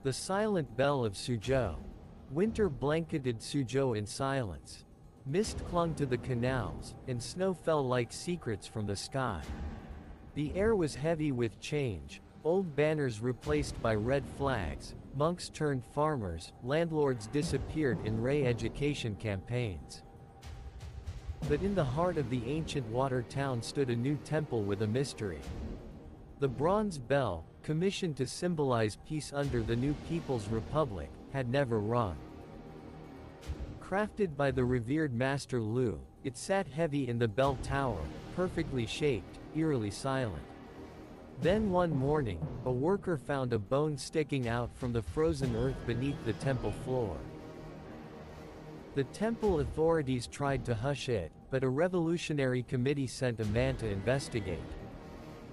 The Silent Bell of Suzhou. Winter blanketed Suzhou in silence. Mist clung to the canals, and snow fell like secrets from the sky. The air was heavy with change, old banners replaced by red flags, monks turned farmers, landlords disappeared in re-education campaigns. But in the heart of the ancient water town stood a new temple with a mystery. The bronze bell, commissioned to symbolize peace under the new People's Republic, had never rung. Crafted by the revered Master Lu, it sat heavy in the bell tower, perfectly shaped, eerily silent. Then one morning, a worker found a bone sticking out from the frozen earth beneath the temple floor. The temple authorities tried to hush it, but a revolutionary committee sent a man to investigate.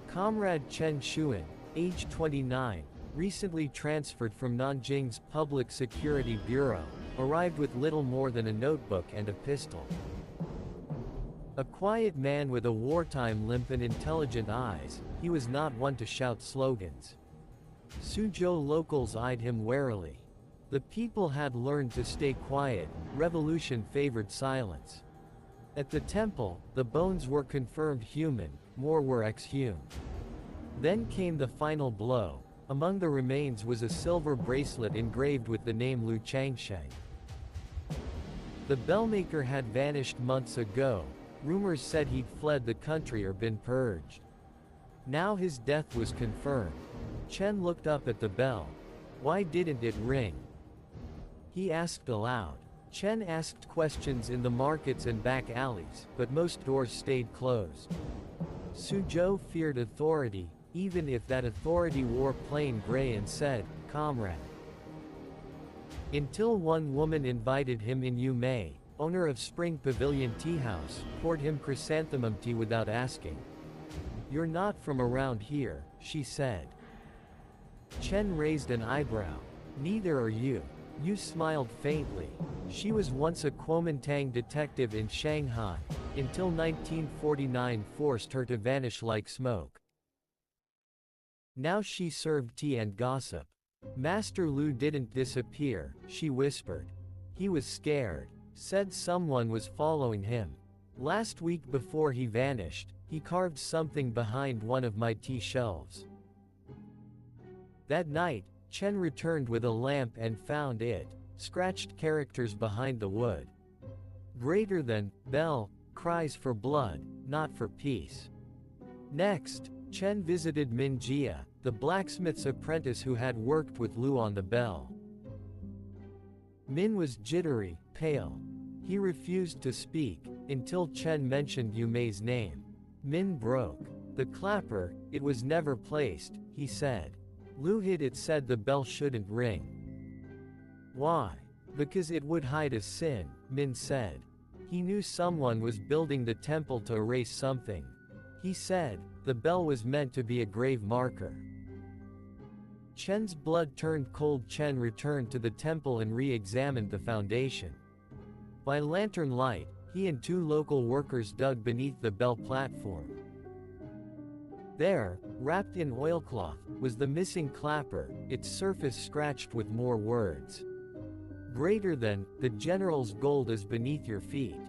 Comrade Chen Xuan, age 29, recently transferred from Nanjing's Public Security Bureau, arrived with little more than a notebook and a pistol. A quiet man with a wartime limp and intelligent eyes, he was not one to shout slogans. Suzhou locals eyed him warily. The people had learned to stay quiet, revolution favored silence. At the temple, the bones were confirmed human, more were exhumed. Then came the final blow. Among the remains was a silver bracelet engraved with the name Lu Changsheng. The bellmaker had vanished months ago. Rumors said he'd fled the country or been purged. Now his death was confirmed. Chen looked up at the bell. Why didn't it ring? He asked aloud. Chen asked questions in the markets and back alleys, but most doors stayed closed. Suzhou feared authority, even if that authority wore plain gray and said, "Comrade." Until one woman invited him in Yu Mei, owner of Spring Pavilion Tea House, poured him chrysanthemum tea without asking. "You're not from around here," she said. Chen raised an eyebrow. "Neither are you." Yu smiled faintly. She was once a Kuomintang detective in Shanghai, until 1949 forced her to vanish like smoke. Now she served tea and gossip. Master Lu didn't disappear, she whispered. He was scared. Said someone was following him. Last week before he vanished, he carved something behind one of my tea shelves. That night, Chen returned with a lamp and found it, scratched characters behind the wood. Greater than, bell, cries for blood, not for peace. Next, Chen visited Min Jia, the blacksmith's apprentice who had worked with Lu on the bell. Min was jittery, pale. He refused to speak, until Chen mentioned Yu Mei's name. Min broke. "The clapper, it was never placed," he said. "Lu hid it, said the bell shouldn't ring." "Why?" "Because it would hide a sin," Min said. He knew someone was building the temple to erase something. He said, the bell was meant to be a grave marker. Chen's blood turned cold. Chen returned to the temple and re-examined the foundation. By lantern light, he and two local workers dug beneath the bell platform. There, wrapped in oilcloth, was the missing clapper, its surface scratched with more words. "Greater than, the general's gold is beneath your feet.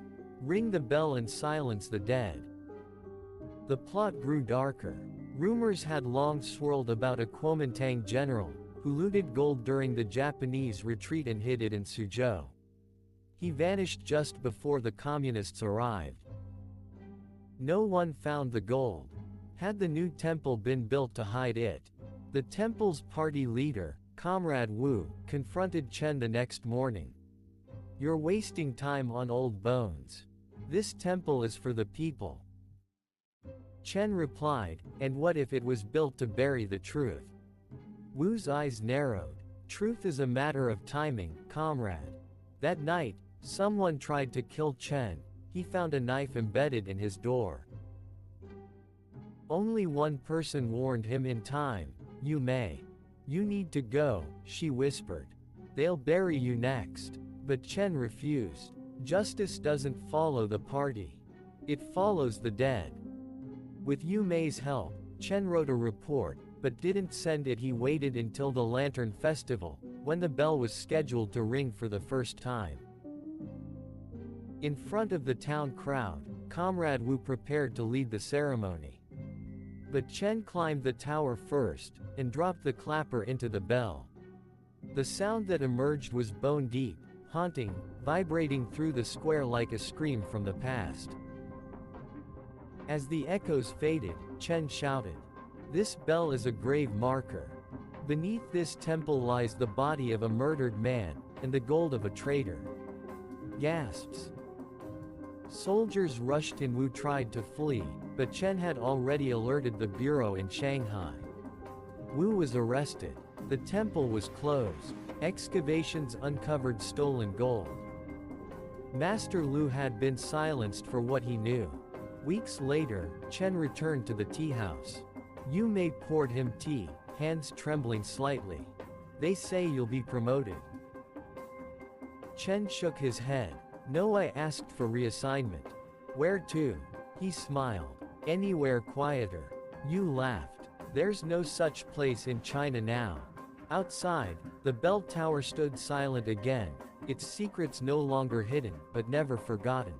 Ring the bell and silence the dead." The plot grew darker. Rumors had long swirled about a Kuomintang general, who looted gold during the Japanese retreat and hid it in Suzhou. He vanished just before the communists arrived. No one found the gold. Had the new temple been built to hide it? The temple's party leader, Comrade Wu, confronted Chen the next morning. "You're wasting time on old bones. This temple is for the people." Chen replied, "And what if it was built to bury the truth?" Wu's eyes narrowed. "Truth is a matter of timing, comrade." That night, someone tried to kill Chen. He found a knife embedded in his door. Only one person warned him in time, Yu Mei. "You need to go," she whispered. "They'll bury you next." But Chen refused. Justice doesn't follow the party. It follows the dead. With Yu Mei's help, Chen wrote a report, but didn't send it. He waited until the Lantern Festival, when the bell was scheduled to ring for the first time. In front of the town crowd, Comrade Wu prepared to lead the ceremony. But Chen climbed the tower first, and dropped the clapper into the bell. The sound that emerged was bone deep, haunting, vibrating through the square like a scream from the past. As the echoes faded, Chen shouted, "This bell is a grave marker. Beneath this temple lies the body of a murdered man, and the gold of a traitor." Gasps. Soldiers rushed in. Wu tried to flee, but Chen had already alerted the bureau in Shanghai. Wu was arrested. The temple was closed. Excavations uncovered stolen gold. Master Lu had been silenced for what he knew. Weeks later, Chen returned to the tea house. Yu Mei poured him tea, hands trembling slightly. "They say you'll be promoted." Chen shook his head. "No, I asked for reassignment." "Where to?" He smiled. "Anywhere quieter." Yu laughed. "There's no such place in China now." Outside, the bell tower stood silent again, its secrets no longer hidden, but never forgotten.